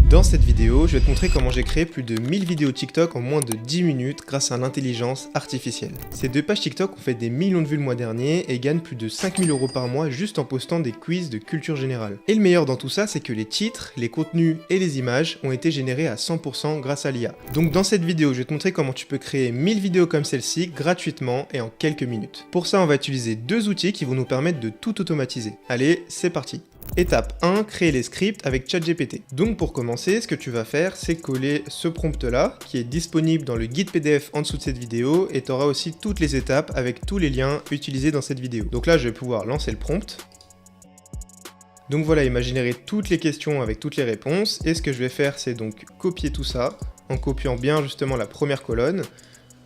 Dans cette vidéo, je vais te montrer comment j'ai créé plus de 1000 vidéos TikTok en moins de 10 minutes grâce à l'intelligence artificielle. Ces deux pages TikTok ont fait des millions de vues le mois dernier et gagnent plus de 5000 € par mois juste en postant des quiz de culture générale. Et le meilleur dans tout ça, c'est que les titres, les contenus et les images ont été générés à 100% grâce à l'IA. Donc dans cette vidéo, je vais te montrer comment tu peux créer 1000 vidéos comme celle-ci gratuitement et en quelques minutes. Pour ça, on va utiliser deux outils qui vont nous permettre de tout automatiser. Allez, c'est parti! Étape 1, créer les scripts avec ChatGPT. Donc pour commencer, ce que tu vas faire, c'est coller ce prompt là, qui est disponible dans le guide PDF en dessous de cette vidéo, et tu auras aussi toutes les étapes avec tous les liens utilisés dans cette vidéo. Donc là, je vais pouvoir lancer le prompt. Donc voilà, il m'a généré toutes les questions avec toutes les réponses, et ce que je vais faire, c'est donc copier tout ça, en copiant bien justement la première colonne.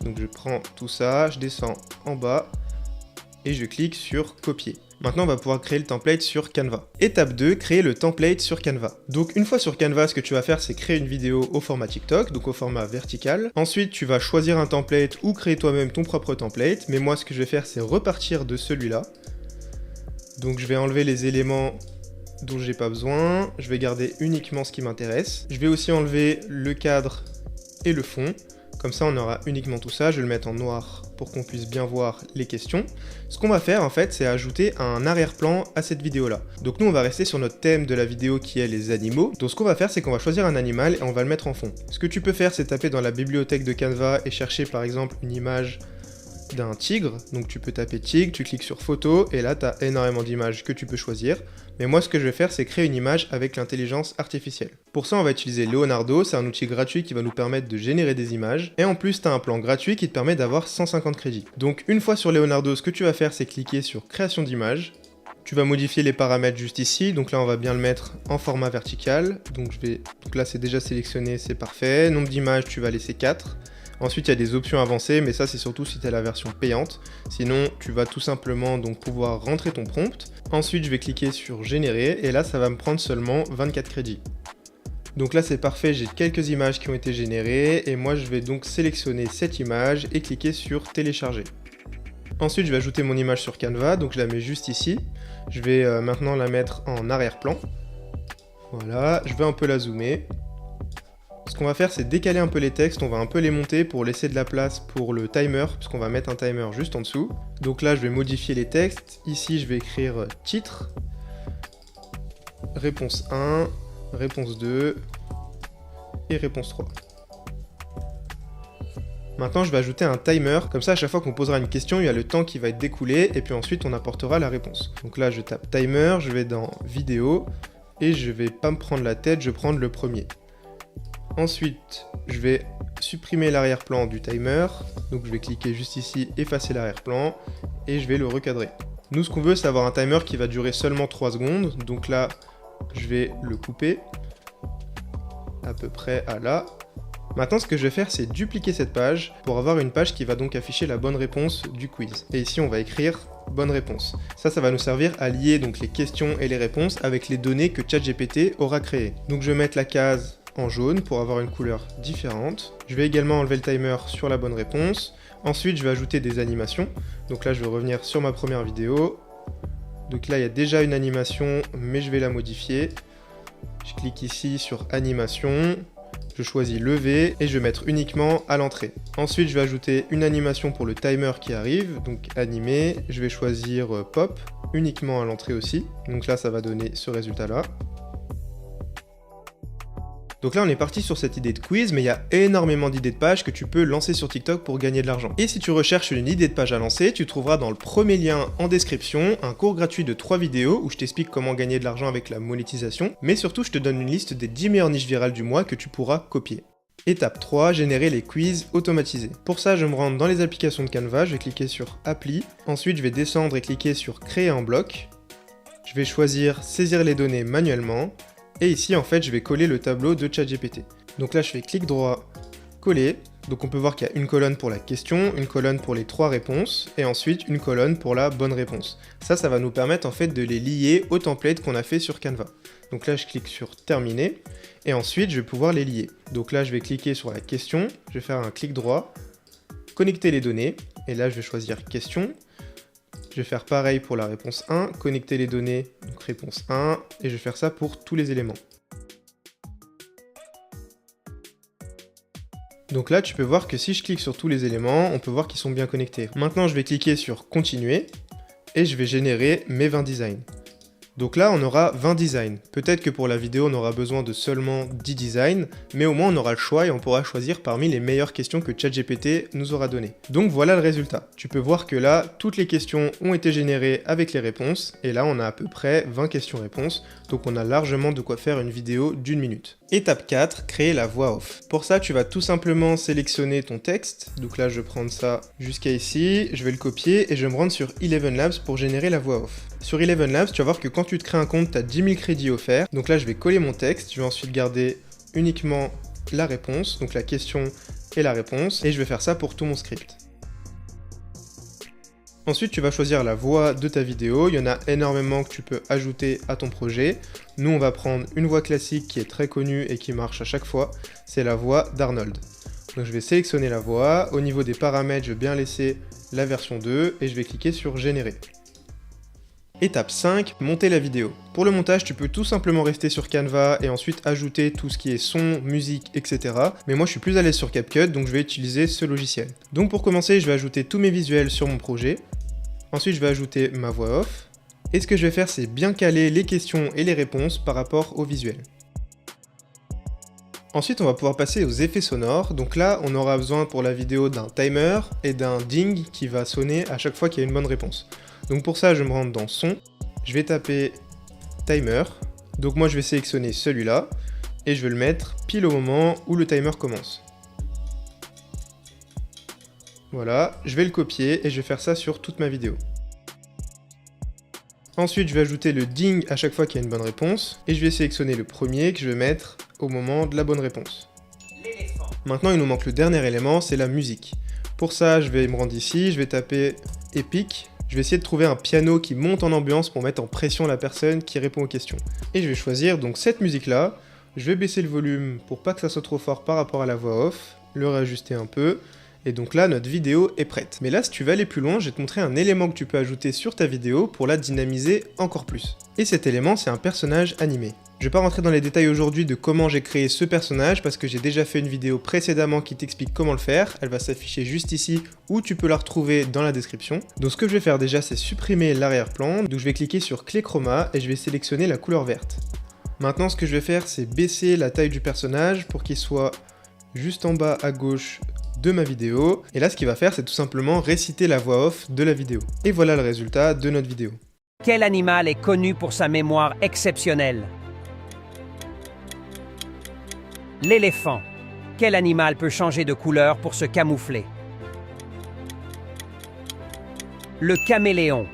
Donc je prends tout ça, je descends en bas, et je clique sur copier. Maintenant, on va pouvoir créer le template sur Canva. Étape 2, créer le template sur Canva. Donc une fois sur Canva, ce que tu vas faire, c'est créer une vidéo au format TikTok, donc au format vertical. Ensuite, tu vas choisir un template ou créer toi-même ton propre template. Mais moi, ce que je vais faire, c'est repartir de celui-là. Donc je vais enlever les éléments dont j'ai pas besoin. Je vais garder uniquement ce qui m'intéresse. Je vais aussi enlever le cadre et le fond. Comme ça, on aura uniquement tout ça. Je vais le mettre en noir pour qu'on puisse bien voir les questions. Ce qu'on va faire, en fait, c'est ajouter un arrière-plan à cette vidéo-là. Donc nous, on va rester sur notre thème de la vidéo qui est les animaux. Donc ce qu'on va faire, c'est qu'on va choisir un animal et on va le mettre en fond. Ce que tu peux faire, c'est taper dans la bibliothèque de Canva et chercher, par exemple, une image d'un tigre. Donc tu peux taper tigre, tu cliques sur photo et là tu as énormément d'images que tu peux choisir. Mais moi ce que je vais faire, c'est créer une image avec l'intelligence artificielle. Pour ça on va utiliser Leonardo, c'est un outil gratuit qui va nous permettre de générer des images. Et en plus tu as un plan gratuit qui te permet d'avoir 150 crédits. Donc une fois sur Leonardo, ce que tu vas faire, c'est cliquer sur création d'image. Tu vas modifier les paramètres juste ici, donc là on va bien le mettre en format vertical. Donc là c'est déjà sélectionné, c'est parfait. Nombre d'images, tu vas laisser 4. Ensuite, il y a des options avancées, mais ça, c'est surtout si tu as la version payante. Sinon, tu vas tout simplement donc pouvoir rentrer ton prompt. Ensuite, je vais cliquer sur générer, et là, ça va me prendre seulement 24 crédits. Donc là, c'est parfait, j'ai quelques images qui ont été générées, et moi, je vais donc sélectionner cette image et cliquer sur télécharger. Ensuite, je vais ajouter mon image sur Canva, donc je la mets juste ici. Je vais maintenant la mettre en arrière-plan. Voilà, je vais un peu la zoomer. Ce qu'on va faire, c'est décaler un peu les textes, on va un peu les monter pour laisser de la place pour le timer, puisqu'on va mettre un timer juste en dessous. Donc là, je vais modifier les textes. Ici, je vais écrire titre, réponse 1, réponse 2 et réponse 3. Maintenant, je vais ajouter un timer, comme ça, à chaque fois qu'on posera une question, il y a le temps qui va être découlé, et puis ensuite, on apportera la réponse. Donc là, je tape timer, je vais dans vidéo, et je vais pas me prendre la tête, je vais prendre le premier. Ensuite, je vais supprimer l'arrière-plan du timer, donc je vais cliquer juste ici, effacer l'arrière-plan, et je vais le recadrer. Nous, ce qu'on veut, c'est avoir un timer qui va durer seulement 3 secondes, donc là, je vais le couper, à peu près à là. Maintenant, ce que je vais faire, c'est dupliquer cette page, pour avoir une page qui va donc afficher la bonne réponse du quiz. Et ici, on va écrire bonne réponse. Ça va nous servir à lier donc les questions et les réponses avec les données que ChatGPT aura créées. Donc je vais mettre la case en jaune pour avoir une couleur différente. Je vais également enlever le timer sur la bonne réponse. Ensuite, je vais ajouter des animations. Donc là, je vais revenir sur ma première vidéo. Donc là, il y a déjà une animation, mais je vais la modifier. Je clique ici sur animation. Je choisis lever et je vais mettre uniquement à l'entrée. Ensuite, je vais ajouter une animation pour le timer qui arrive. Donc animé. Je vais choisir pop, uniquement à l'entrée aussi. Donc là, ça va donner ce résultat-là. Donc là, on est parti sur cette idée de quiz, mais il y a énormément d'idées de pages que tu peux lancer sur TikTok pour gagner de l'argent. Et si tu recherches une idée de page à lancer, tu trouveras dans le premier lien en description un cours gratuit de 3 vidéos où je t'explique comment gagner de l'argent avec la monétisation, mais surtout je te donne une liste des 10 meilleures niches virales du mois que tu pourras copier. Étape 3, générer les quiz automatisés. Pour ça, je me rends dans les applications de Canva, je vais cliquer sur Appli, ensuite je vais descendre et cliquer sur Créer en bloc. Je vais choisir Saisir les données manuellement. Et ici, en fait, je vais coller le tableau de ChatGPT. Donc là, je fais clic droit, coller. Donc on peut voir qu'il y a une colonne pour la question, une colonne pour les 3 réponses, et ensuite une colonne pour la bonne réponse. Ça va nous permettre en fait de les lier au template qu'on a fait sur Canva. Donc là, je clique sur terminer, et ensuite, je vais pouvoir les lier. Donc là, je vais cliquer sur la question, je vais faire un clic droit, connecter les données, et là, je vais choisir question. Je vais faire pareil pour la réponse 1, connecter les données, donc réponse 1, et je vais faire ça pour tous les éléments. Donc là, tu peux voir que si je clique sur tous les éléments, on peut voir qu'ils sont bien connectés. Maintenant, je vais cliquer sur continuer et je vais générer mes 20 designs. Donc là, on aura 20 designs. Peut-être que pour la vidéo, on aura besoin de seulement 10 designs, mais au moins on aura le choix et on pourra choisir parmi les meilleures questions que ChatGPT nous aura données. Donc voilà le résultat. Tu peux voir que là, toutes les questions ont été générées avec les réponses, et là on a à peu près 20 questions-réponses, donc on a largement de quoi faire une vidéo d'1 minute. Étape 4, créer la voix off. Pour ça, tu vas tout simplement sélectionner ton texte. Donc là, je vais prendre ça jusqu'à ici, je vais le copier et je vais me rendre sur Eleven Labs pour générer la voix off. Sur Eleven Labs, tu vas voir que quand tu te crées un compte, tu as 10 000 crédits offerts. Donc là, je vais coller mon texte, je vais ensuite garder uniquement la réponse, donc la question et la réponse, et je vais faire ça pour tout mon script. Ensuite, tu vas choisir la voix de ta vidéo, il y en a énormément que tu peux ajouter à ton projet. Nous, on va prendre une voix classique qui est très connue et qui marche à chaque fois, c'est la voix d'Arnold. Donc je vais sélectionner la voix, au niveau des paramètres, je vais bien laisser la version 2 et je vais cliquer sur Générer. Étape 5, monter la vidéo. Pour le montage, tu peux tout simplement rester sur Canva et ensuite ajouter tout ce qui est son, musique, etc. Mais moi, je suis plus à l'aise sur CapCut, donc je vais utiliser ce logiciel. Donc pour commencer, je vais ajouter tous mes visuels sur mon projet. Ensuite, je vais ajouter ma voix off. Et ce que je vais faire, c'est bien caler les questions et les réponses par rapport au visuel. Ensuite, on va pouvoir passer aux effets sonores. Donc là, on aura besoin pour la vidéo d'un timer et d'un ding qui va sonner à chaque fois qu'il y a une bonne réponse. Donc pour ça, je me rends dans son, je vais taper timer. Donc moi, je vais sélectionner celui-là et je vais le mettre pile au moment où le timer commence. Voilà, je vais le copier et je vais faire ça sur toute ma vidéo. Ensuite, je vais ajouter le ding à chaque fois qu'il y a une bonne réponse et je vais sélectionner le premier que je vais mettre au moment de la bonne réponse. Maintenant, il nous manque le dernier élément, c'est la musique. Pour ça, je vais me rendre ici, je vais taper Epic. Je vais essayer de trouver un piano qui monte en ambiance pour mettre en pression la personne qui répond aux questions. Et je vais choisir donc cette musique-là. Je vais baisser le volume pour pas que ça soit trop fort par rapport à la voix off, le réajuster un peu. Et donc là, notre vidéo est prête. Mais là, si tu veux aller plus loin, je vais te montrer un élément que tu peux ajouter sur ta vidéo pour la dynamiser encore plus. Et cet élément, c'est un personnage animé. Je vais pas rentrer dans les détails aujourd'hui de comment j'ai créé ce personnage parce que j'ai déjà fait une vidéo précédemment qui t'explique comment le faire. Elle va s'afficher juste ici ou tu peux la retrouver dans la description. Donc ce que je vais faire déjà, c'est supprimer l'arrière-plan. Donc je vais cliquer sur clé chroma et je vais sélectionner la couleur verte. Maintenant, ce que je vais faire, c'est baisser la taille du personnage pour qu'il soit juste en bas à gauche de ma vidéo. Et là, ce qu'il va faire, c'est tout simplement réciter la voix off de la vidéo. Et voilà le résultat de notre vidéo. Quel animal est connu pour sa mémoire exceptionnelle? L'éléphant. Quel animal peut changer de couleur pour se camoufler? Le caméléon.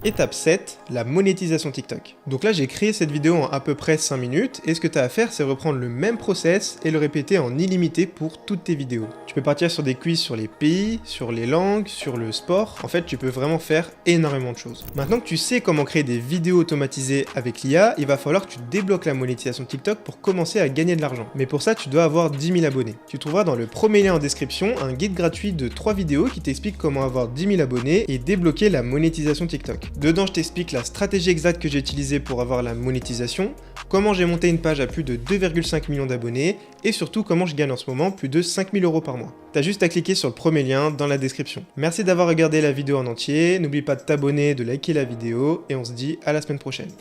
Étape 7, la monétisation TikTok. Donc là, j'ai créé cette vidéo en à peu près 5 minutes, et ce que tu as à faire, c'est reprendre le même process et le répéter en illimité pour toutes tes vidéos. Tu peux partir sur des quiz sur les pays, sur les langues, sur le sport. En fait, tu peux vraiment faire énormément de choses. Maintenant que tu sais comment créer des vidéos automatisées avec l'IA, il va falloir que tu débloques la monétisation TikTok pour commencer à gagner de l'argent. Mais pour ça, tu dois avoir 10 000 abonnés. Tu trouveras dans le premier lien en description un guide gratuit de 3 vidéos qui t'explique comment avoir 10 000 abonnés et débloquer la monétisation TikTok. Dedans, je t'explique la stratégie exacte que j'ai utilisée pour avoir la monétisation, comment j'ai monté une page à plus de 2,5 millions d'abonnés, et surtout comment je gagne en ce moment plus de 5 000 € par mois. T'as juste à cliquer sur le premier lien dans la description. Merci d'avoir regardé la vidéo en entier, n'oublie pas de t'abonner, de liker la vidéo, et on se dit à la semaine prochaine.